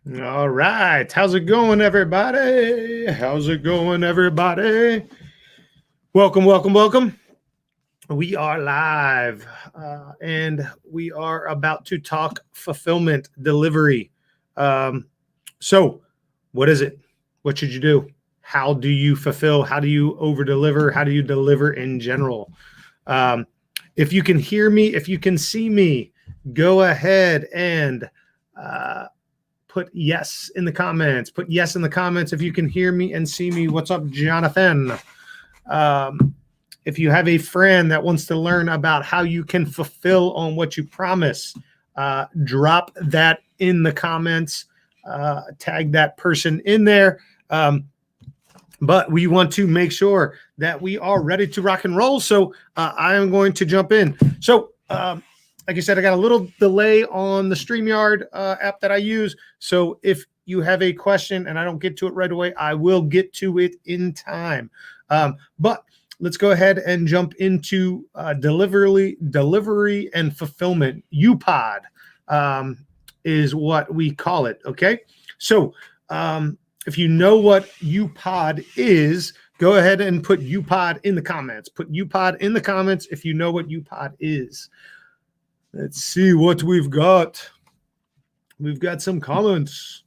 All right. How's it going, everybody? How's it going, everybody? Welcome, welcome, welcome. We are live and we are about to talk fulfillment delivery. Um, so, what is it? What should you do? How do you fulfill? How do you over deliver? How do you deliver in general? Um, if you can hear me, if you can see me, go ahead and uh, put yes in the comments. Put yes in the comments if you can hear me and see me. What's up, Jonathan? If you have a friend that wants to learn about how you can fulfill on what you promise, drop that in the comments. Tag that person in there. But we want to make sure that we are ready to rock and roll. So I am going to jump in. So like I said, I got a little delay on the StreamYard app that I use. So if you have a question and I don't get to it right away, I will get to it in time. But let's go ahead and jump into delivery and fulfillment. UPOD is what we call it. Okay. So if you know what UPOD is, go ahead and put UPOD in the comments. Put UPOD in the comments if you know what UPOD is. Let's see what we've got. We've got some comments.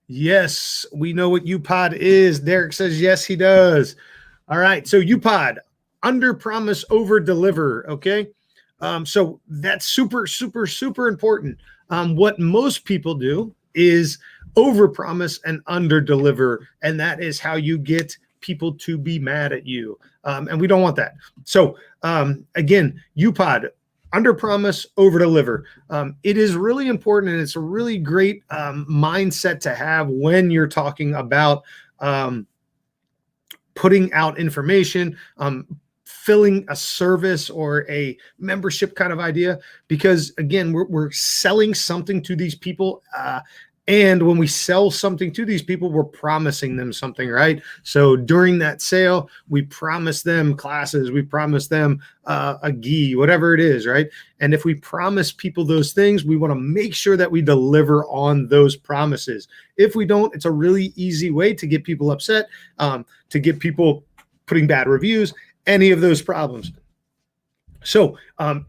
Yes, we know what UPOD is. Derek says yes, he does. All right, so UPOD, under promise, over deliver. Okay, so that's super, super, super important. What most people do is over promise and under deliver, and that is how you get people to be mad at you, and we don't want that. So again, UPOD, under promise, over deliver. It is really important, and it's a really great mindset to have when you're talking about putting out information, filling a service or a membership kind of idea, because again, we're selling something to these people. And when we sell something to these people, we're promising them something, right? So during that sale, we promise them classes, we promise them a gi, whatever it is, right? And if we promise people those things, we want to make sure that we deliver on those promises. If we don't, it's a really easy way to get people upset, to get people putting bad reviews, any of those problems. So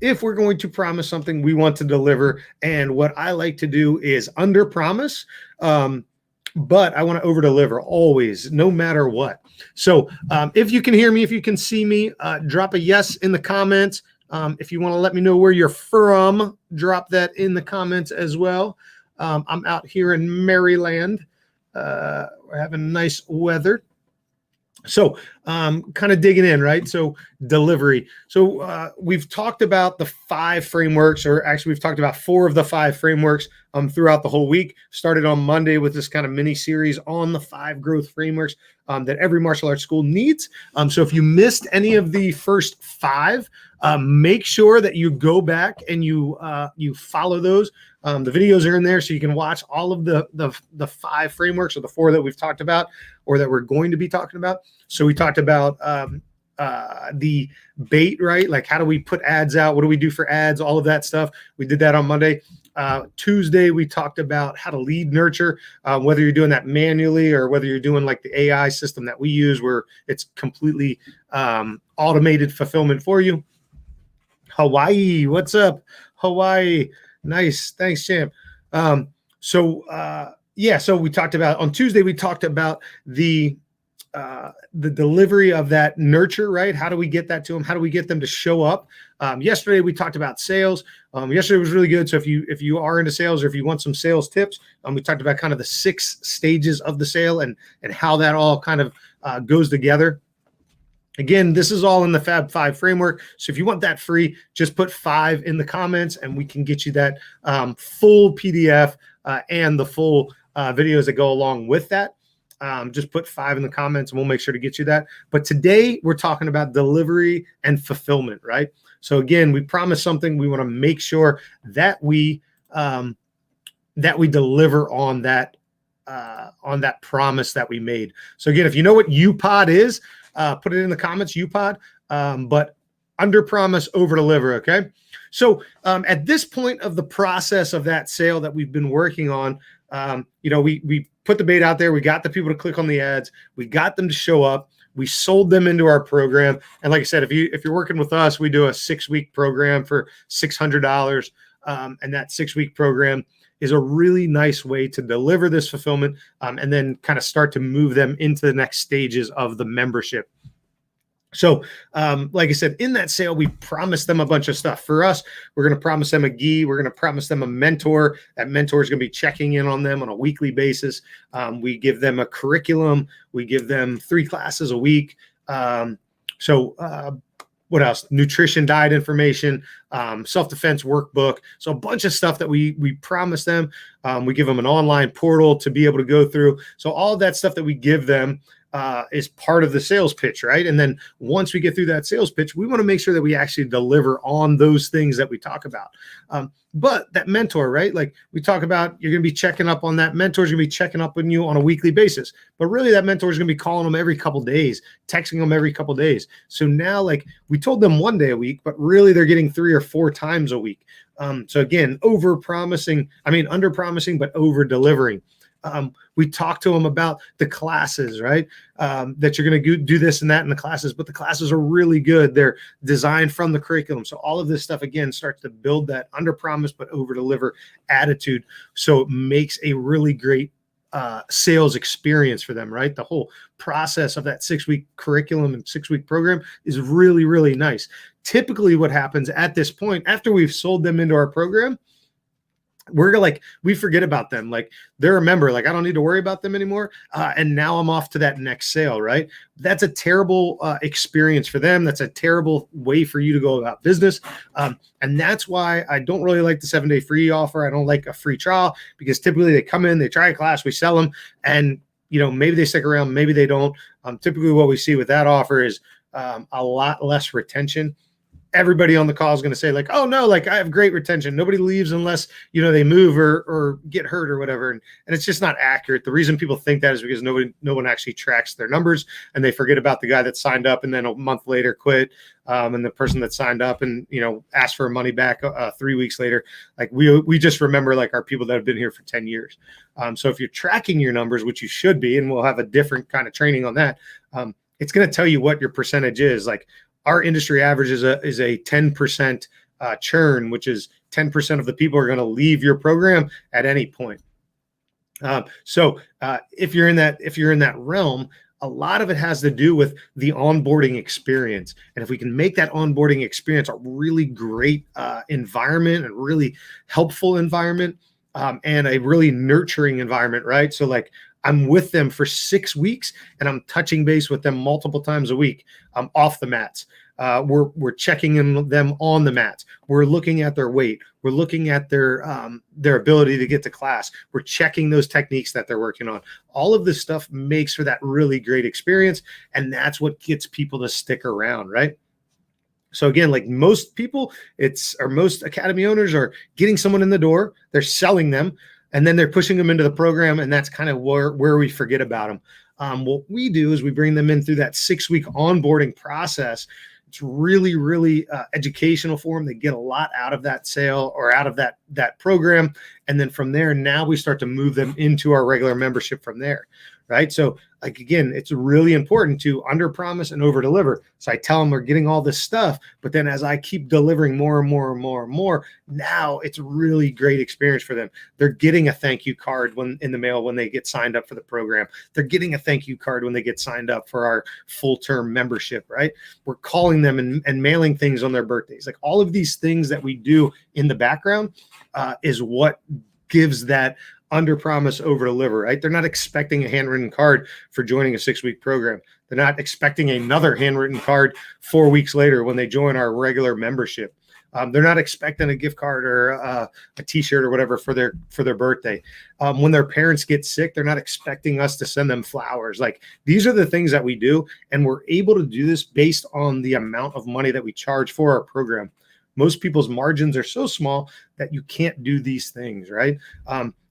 if we're going to promise something, we want to deliver. And what I like to do is under promise, but I want to over deliver always, no matter what. So if you can hear me, if you can see me, drop a yes in the comments. If you want to let me know where you're from, drop that in the comments as well. I'm out here in Maryland. We're having nice weather. So kind of digging in, right? So delivery. So we've talked about the 5 frameworks, or actually we've talked about 4 of the 5 frameworks throughout the whole week. Started on Monday with this kind of mini series on the 5 growth frameworks that every martial arts school needs. So if you missed any of the first 5, make sure that you go back and you follow those. The videos are in there, so you can watch all of the 5 frameworks, or the 4 that we've talked about, or that we're going to be talking about. So we talked about the bait, right? Like, how do we put ads out? What do we do for ads? All of that stuff. We did that on Monday. Tuesday, we talked about how to lead nurture, whether you're doing that manually or whether you're doing like the AI system that we use, where it's completely automated fulfillment for you. Hawaii, what's up? Hawaii, nice. Thanks, champ. So we talked about on Tuesday, we talked about the delivery of that nurture, right? How do we get that to them? How do we get them to show up? Yesterday, we talked about sales. Yesterday was really good. So if you are into sales, or if you want some sales tips, we talked about kind of the 6 stages of the sale and how that all kind of goes together. Again, this is all in the Fab 5 framework. So if you want that free, just put 5 in the comments and we can get you that full PDF and the full videos that go along with that. Just put 5 in the comments and we'll make sure to get you that. But today we're talking about delivery and fulfillment, right? So again, we promise something. We want to make sure that we deliver on that promise that we made. So again, if you know what UPOD is, put it in the comments, UPOD. But under promise, over deliver. Okay. So at this point of the process of that sale that we've been working on, we put the bait out there. We got the people to click on the ads. We got them to show up. We sold them into our program. And like I said, if you're working with us, we do a 6-week program for $600. And that 6-week program is a really nice way to deliver this fulfillment and then kind of start to move them into the next stages of the membership. So, like I said, in that sale, we promised them a bunch of stuff. For us, we're going to promise them a gi. We're going to promise them a mentor. That mentor is going to be checking in on them on a weekly basis. We give them a curriculum. We give them 3 classes a week. What else? Nutrition, diet information, self-defense workbook. So a bunch of stuff that we promise them. We give them an online portal to be able to go through. So all of that stuff that we give them is part of the sales pitch, right? And then once we get through that sales pitch, we want to make sure that we actually deliver on those things that we talk about. But that mentor, right? Like we talk about, you're going to be checking up on that mentor is going to be checking up on you on a weekly basis. But really that mentor is going to be calling them every couple of days, texting them every couple of days. So now like we told them 1 day a week, but really they're getting 3 or 4 times a week. So again, under promising, but over delivering. We talk to them about the classes, right? That you're going to do this and that in the classes, but the classes are really good. They're designed from the curriculum. So all of this stuff, again, starts to build that under promise, but over deliver attitude. So it makes a really great sales experience for them, right? The whole process of that 6-week curriculum and 6-week program is really, really nice. Typically what happens at this point, after we've sold them into our program, we forget about them. Like they're a member, like I don't need to worry about them anymore. And now I'm off to that next sale, right? That's a terrible experience for them. That's a terrible way for you to go about business. And that's why I don't really like the 7-day free offer. I don't like a free trial because typically they come in, they try a class, we sell them, and maybe they stick around, maybe they don't. Typically what we see with that offer is a lot less retention. Everybody on the call is going to say like, oh no, like I have great retention. Nobody leaves unless, they move or get hurt or whatever. And it's just not accurate. The reason people think that is because no one actually tracks their numbers and they forget about the guy that signed up and then a month later quit. And the person that signed up and, asked for money back 3 weeks later. Like we just remember like our people that have been here for 10 years. So if you're tracking your numbers, which you should be, and we'll have a different kind of training on that, it's going to tell you what your percentage is. Like, our industry average is a 10% churn, which is 10% of the people are going to leave your program at any point. So if you're in that realm, a lot of it has to do with the onboarding experience. And if we can make that onboarding experience a really great environment, and really helpful environment, and a really nurturing environment, right? So like I'm with them for 6 weeks and I'm touching base with them multiple times a week. I'm off the mats. We're checking in them on the mats. We're looking at their weight. We're looking at their ability to get to class. We're checking those techniques that they're working on. All of this stuff makes for that really great experience. And that's what gets people to stick around, right? So again, like most people, most academy owners are getting someone in the door, they're selling them, and then they're pushing them into the program. And that's kind of where we forget about them. What we do is we bring them in through that 6-week onboarding process. It's really, really educational for them. They get a lot out of that sale or out of that program. And then from there, now we start to move them into our regular membership from there. Right. So like, again, it's really important to under promise and over deliver. So I tell them we're getting all this stuff, but then as I keep delivering more and more and more and more, now it's a really great experience for them. They're getting a thank you card in the mail when they get signed up for the program. They're getting a thank you card when they get signed up for our full term membership, right? We're calling them and mailing things on their birthdays. Like all of these things that we do in the background is what gives that under promise, over deliver, right? They're not expecting a handwritten card for joining a 6-week program. They're not expecting another handwritten card 4 weeks later when they join our regular membership. They're not expecting a gift card or a t-shirt or whatever for their birthday. When their parents get sick, they're not expecting us to send them flowers. Like these are the things that we do. And we're able to do this based on the amount of money that we charge for our program. Most people's margins are so small that you can't do these things, right?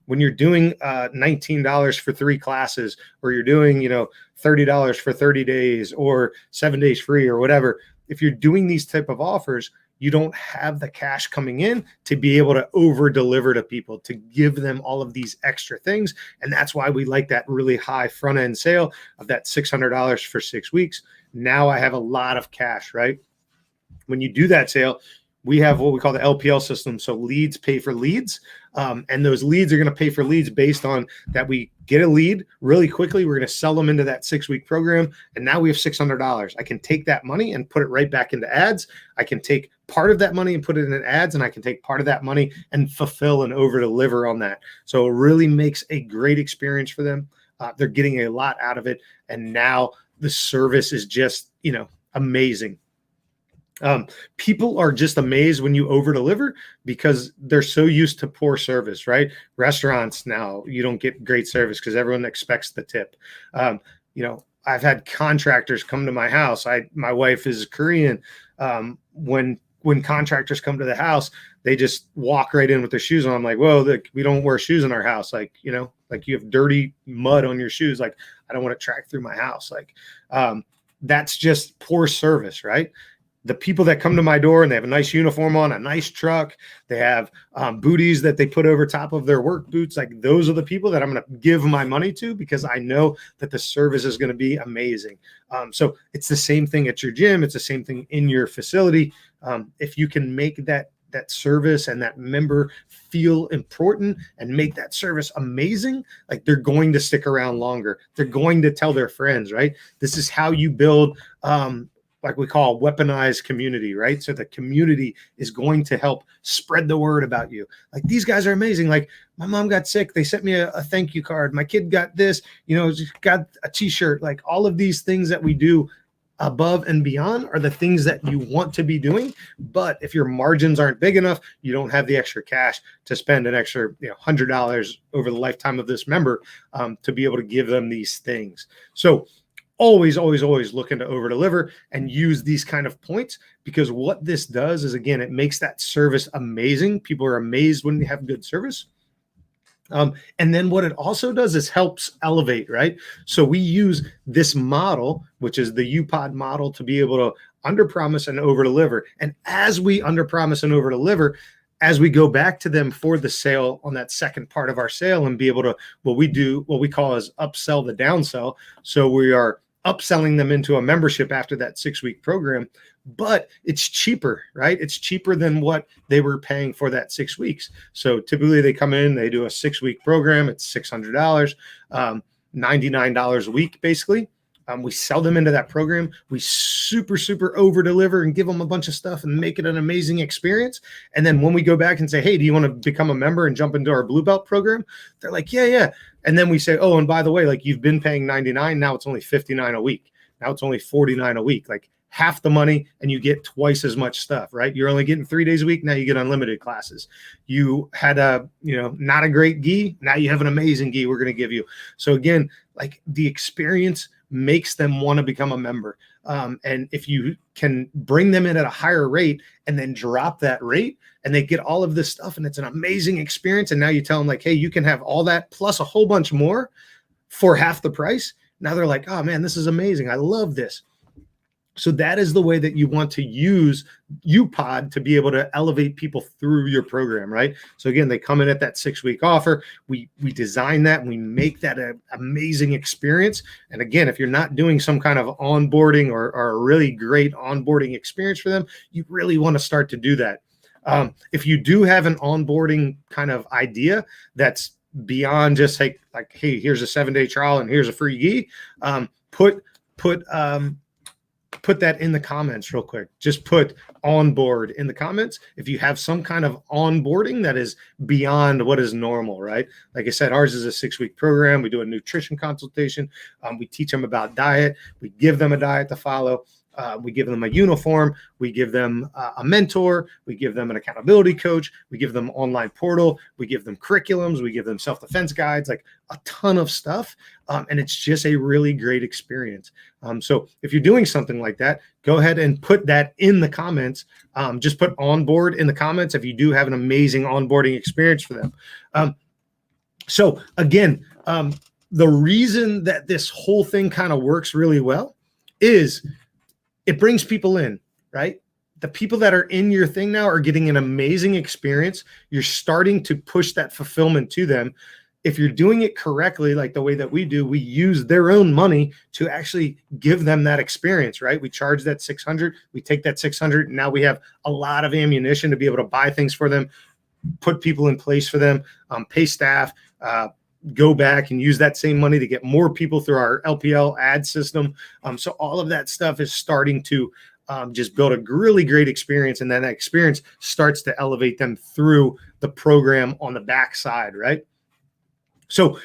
When you're doing $19 for 3 classes, or you're doing, $30 for 30 days or 7 days free or whatever, if you're doing these type of offers, you don't have the cash coming in to be able to over deliver to people, to give them all of these extra things. And that's why we like that really high front end sale of that $600 for 6 weeks. Now I have a lot of cash, right? When you do that sale, we have what we call the LPL system. So leads pay for leads. And those leads are going to pay for leads based on that. We get a lead really quickly. We're going to sell them into that 6 week program. And now we have $600. I can take that money and put it right back into ads. I can take part of that money and put it in ads. And I can take part of that money and fulfill and over deliver on that. So it really makes a great experience for them. They're getting a lot out of it. And now the service is just, amazing. People are just amazed when you over deliver because they're so used to poor service, right? Restaurants now, you don't get great service because everyone expects the tip. I've had contractors come to my house. My wife is Korean. When contractors come to the house, they just walk right in with their shoes on. I'm like, whoa, look, we don't wear shoes in our house. Like you have dirty mud on your shoes. Like, I don't want to track through my house. Like, that's just poor service, right? The people that come to my door and they have a nice uniform on, a nice truck, they have booties that they put over top of their work boots. Like, those are the people that I'm going to give my money to because I know that the service is going to be amazing. So it's the same thing at your gym. It's the same thing in your facility. If you can make that service and that member feel important and make that service amazing, like, they're going to stick around longer. They're going to tell their friends, right? This is how you build like we call weaponized community, right? So the community is going to help spread the word about you. Like, these guys are amazing. Like, my mom got sick. They sent me a thank you card. My kid got this, got a t-shirt. Like, all of these things that we do above and beyond are the things that you want to be doing. But if your margins aren't big enough, you don't have the extra cash to spend an extra $100 over the lifetime of this member to be able to give them these things. So always looking to over deliver and use these kind of points, because what this does is, again, it makes that service amazing. People are amazed when they have good service. And then what it also does is helps elevate, right? So we use this model, which is the UPOD model, to be able to under promise and over deliver. And as we under promise and over deliver, as we go back to them for the sale on that second part of our sale and be able to, what we call is upsell the downsell. So we are upselling them into a membership after that 6 week program, but it's cheaper, right? It's cheaper than what they were paying for that 6 weeks. So typically they come in, they do a 6 week program. It's $600, $99 a week, basically. We sell them into that program. We super over deliver and give them a bunch of stuff and make it an amazing experience. And then when we go back and say, hey, do you want to become a member and jump into our Blue Belt program? They're like, yeah. And then we say, oh, and by the way, like, you've been paying $99. Now it's only $59 a week. Now it's only $49 a week. Like, half the money and you get twice as much stuff, right? You're only getting 3 days a week. Now you get unlimited classes. You had not a great gi. Now you have an amazing gi we're going to give you. So again, like, the experience makes them want to become a member. And if you can bring them in at a higher rate and then drop that rate and they get all of this stuff and it's an amazing experience. And now you tell them, like, hey, you can have all that plus a whole bunch more for half the price. Now they're like, oh man, this is amazing. I love this. So that is the way that you want to use UPOD to be able to elevate people through your program, right? So again, they come in at that 6 week offer. We design that and we make that an amazing experience. And again, if you're not doing some kind of onboarding or a really great onboarding experience for them, you really want to start to do that. If you do have an onboarding kind of idea that's beyond just like, hey, here's a 7-day trial and here's a free gi, put that in the comments real quick. Just put on board in the comments if you have some kind of onboarding that is beyond what is normal, right? Like I said, ours is a 6 week program. We do a nutrition consultation. We teach them about diet. We give them a diet to follow. We give them a uniform. We give them a mentor. We give them an accountability coach. We give them online portal. We give them curriculums. We give them self-defense guides, like a ton of stuff. And it's just a really great experience. So if you're doing something like that, go ahead and put that in the comments. Just put on board in the comments if you do have an amazing onboarding experience for them. So again, the reason that this whole thing kind of works really well is it brings people in. right? The people that are in your thing now are getting an amazing experience. You're starting to push that fulfillment to them. If you're doing it correctly, like the way that we do, we use their own money to actually give them that experience, right? We charge that 600, we take that 600, and now we have a lot of ammunition to be able to buy things for them, put people in place for them, pay staff, go back and use that same money to get more people through our LPL ad system. So all of that stuff is starting to just build a really great experience, and then that experience starts to elevate them through the program on the backside, right? So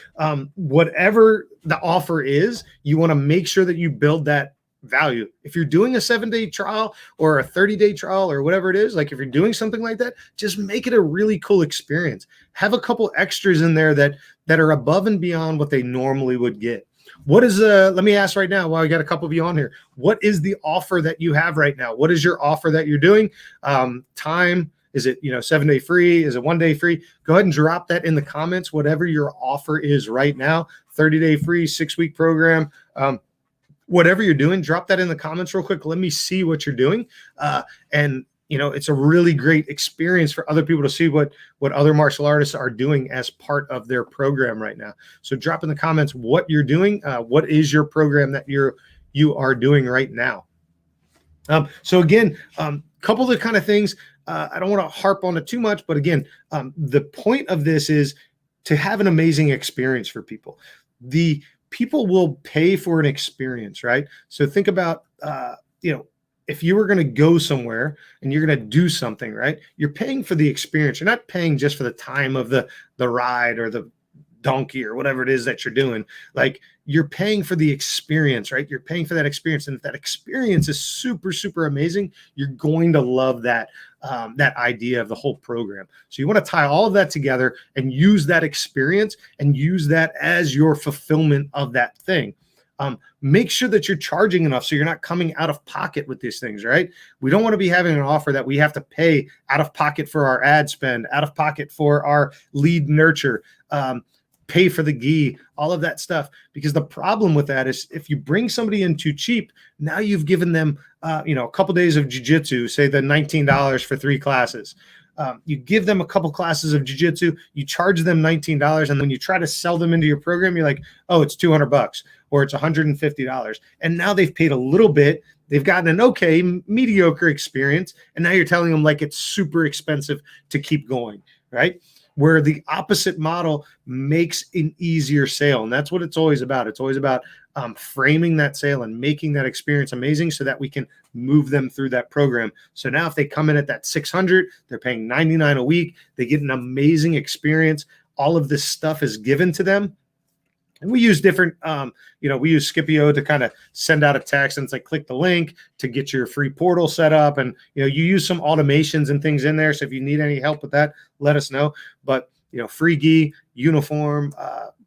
whatever the offer is, you want to make sure that you build that value. If you're doing a 7-day trial or a 30-day trial or whatever it is, like if you're doing something like that, just make it a really cool experience. Have a couple extras in there that are above and beyond what they normally would get. What is let me ask right now, while I got a couple of you on here, what is the offer that you have right now? What is your offer that you're doing? Time, is it 7-day free? Is it 1-day free? Go ahead and drop that in the comments, whatever your offer is right now. 30-day free, 6-week program, whatever you're doing, drop that in the comments real quick. Let me see what you're doing. And it's a really great experience for other people to see what other martial artists are doing as part of their program right now. So drop in the comments what you're doing. What is your program that you are doing right now? So again, couple of the kind of things, I don't want to harp on it too much, but again, the point of this is to have an amazing experience for people. The people will pay for an experience, right? So think about, if you were going to go somewhere and you're going to do something, right? You're paying for the experience. You're not paying just for the time of the ride or the donkey or whatever it is that you're doing. Like, you're paying for the experience, right? You're paying for that experience. And if that experience is super, super amazing, you're going to love that idea of the whole program. So you want to tie all of that together and use that experience and use that as your fulfillment of that thing. Make sure that you're charging enough so you're not coming out of pocket with these things, right? We don't want to be having an offer that we have to pay out of pocket for our ad spend, out of pocket for our lead nurture, pay for the gi, all of that stuff. Because the problem with that is if you bring somebody in too cheap, now you've given them, a couple days of jiu-jitsu, say the $19 for 3 classes. You give them a couple classes of jiu-jitsu, you charge them $19. And when you try to sell them into your program, you're like, oh, it's $200 or it's $150. And now they've paid a little bit. They've gotten an okay, mediocre experience. And now you're telling them like it's super expensive to keep going, right? Where the opposite model makes an easier sale. And that's what it's always about. It's always about framing that sale and making that experience amazing so that we can move them through that program. So now if they come in at that 600, they're paying $99 a week. They get an amazing experience. All of this stuff is given to them. And we use different, we use Scipio to kind of send out a text and it's like, click the link to get your free portal set up. And, you use some automations and things in there. So if you need any help with that, let us know. But, free gi, uniform,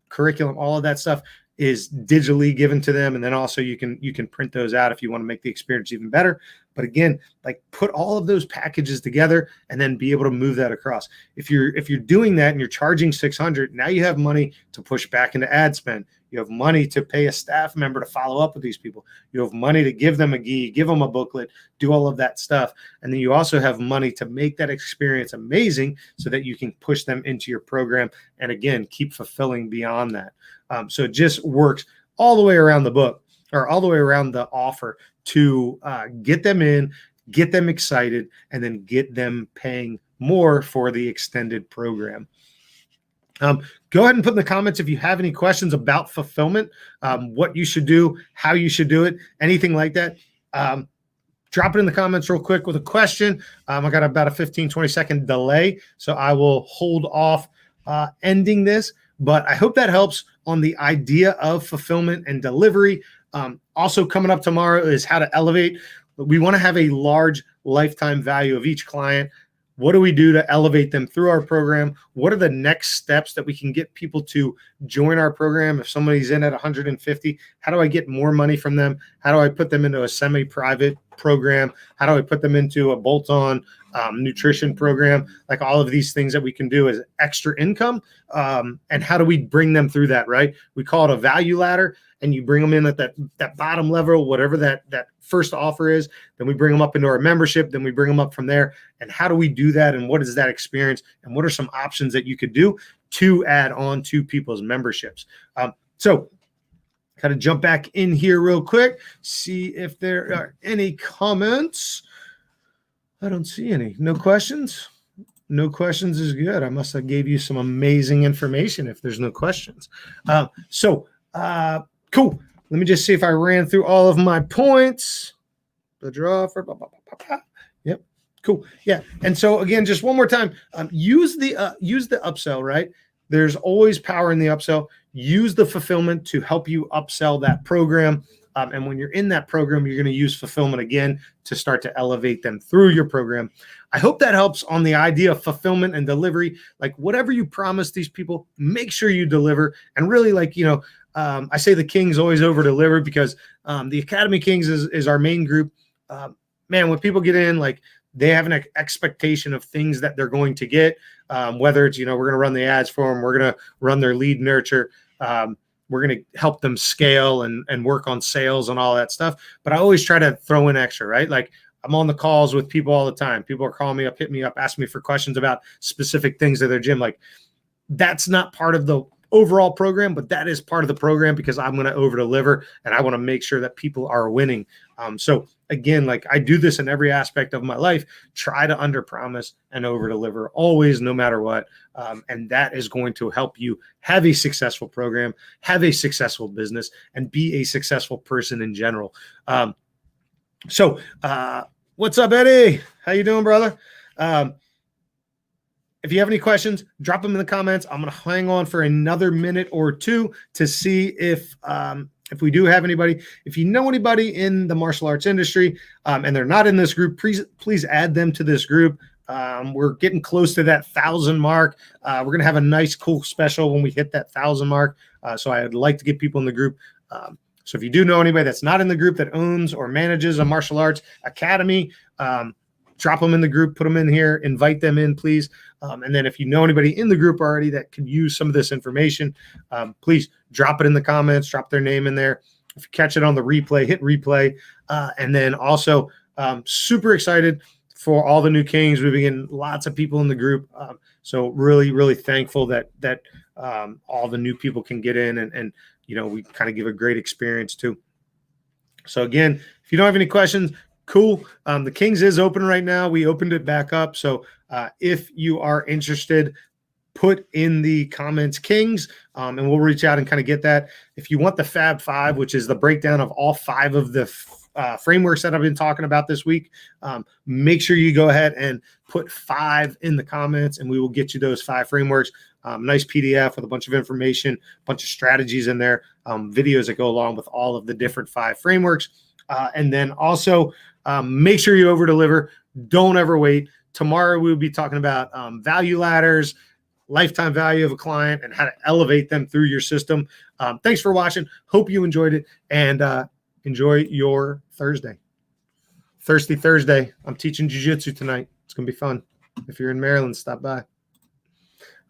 curriculum, all of that stuff is digitally given to them. And then also you can print those out if you want to make the experience even better. But again, like, put all of those packages together and then be able to move that across. If you're doing that and you're charging 600, now you have money to push back into ad spend. You have money to pay a staff member to follow up with these people. You have money to give them a gi, give them a booklet, do all of that stuff. And then you also have money to make that experience amazing so that you can push them into your program and again, keep fulfilling beyond that. So it just works all the way around the book, or all the way around the offer to get them in, get them excited, and then get them paying more for the extended program. Go ahead and put in the comments if you have any questions about fulfillment, what you should do, how you should do it, anything like that. Drop it in the comments real quick with a question. I got about a 15-20 second delay, so I will hold off ending this. But I hope that helps on the idea of fulfillment and delivery. Also coming up tomorrow is how to elevate. We want to have a large lifetime value of each client. What do we do to elevate them through our program? What are the next steps that we can get people to join our program? If somebody's in at 150, how do I get more money from them? How do I put them into a semi-private program? How do I put them into a bolt-on nutrition program, like all of these things that we can do as extra income. And how do we bring them through that, right? We call it a value ladder, and you bring them in at that bottom level, whatever that first offer is. Then we bring them up into our membership. Then we bring them up from there. And how do we do that? And what is that experience? And what are some options that you could do to add on to people's memberships? So kind of jump back in here real quick, see if there are any comments. I don't see any. No questions? No questions is good. I must have gave you some amazing information if there's no questions. Cool. Let me just see if I ran through all of my points. The draw for yep. Cool. Yeah. And so again, just one more time, use the upsell, right? There's always power in the upsell. Use the fulfillment to help you upsell that program. And when you're in that program, you're going to use fulfillment again to start to elevate them through your program. I hope that helps on the idea of fulfillment and delivery. Like whatever you promise these people, make sure you deliver. And really, like, I say the Kings always over deliver because the Academy Kings is our main group. Man, when people get in, like they have an expectation of things that they're going to get, whether it's, we're going to run the ads for them, we're going to run their lead nurture, we're going to help them scale and work on sales and all that stuff. But I always try to throw in extra, right? Like I'm on the calls with people all the time. People are calling me up, hitting me up, asking me for questions about specific things at their gym. Like that's not part of the overall program, but that is part of the program because I'm going to over deliver and I want to make sure that people are winning. So again, like I do this in every aspect of my life, try to under promise and over deliver always, no matter what. And that is going to help you have a successful program, have a successful business, and be a successful person in general. What's up, Eddie? How you doing, brother? If you have any questions, drop them in the comments. I'm going to hang on for another minute or two to see if we do have anybody. If you know anybody in the martial arts industry and they're not in this group, please add them to this group. We're getting close to that 1,000 mark. We're going to have a nice, cool special when we hit that 1,000 mark. So I'd like to get people in the group. So if you do know anybody that's not in the group that owns or manages a martial arts academy, drop them in the group, put them in here, invite them in, please. And then if you know anybody in the group already that could use some of this information, please drop it in the comments, drop their name in there. If you catch it on the replay, hit replay. And then also super excited for all the new Kings. We've been getting lots of people in the group. So really, really thankful that all the new people can get in and we kind of give a great experience too. So again, if you don't have any questions, cool. The Kings is open right now. We opened it back up. So if you are interested, put in the comments Kings, and we'll reach out and kind of get that. If you want the Fab 5, which is the breakdown of all 5 of the frameworks that I've been talking about this week, make sure you go ahead and put 5 in the comments, and we will get you those 5 frameworks. Nice PDF with a bunch of information, a bunch of strategies in there, videos that go along with all of the different 5 frameworks. And then also make sure you over deliver. Don't ever wait. Tomorrow we'll be talking about value ladders, lifetime value of a client, and how to elevate them through your system. Thanks for watching. Hope you enjoyed it, and enjoy your Thursday. Thirsty Thursday. I'm teaching jiu-jitsu tonight. It's going to be fun. If you're in Maryland, stop by.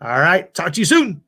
All right. Talk to you soon.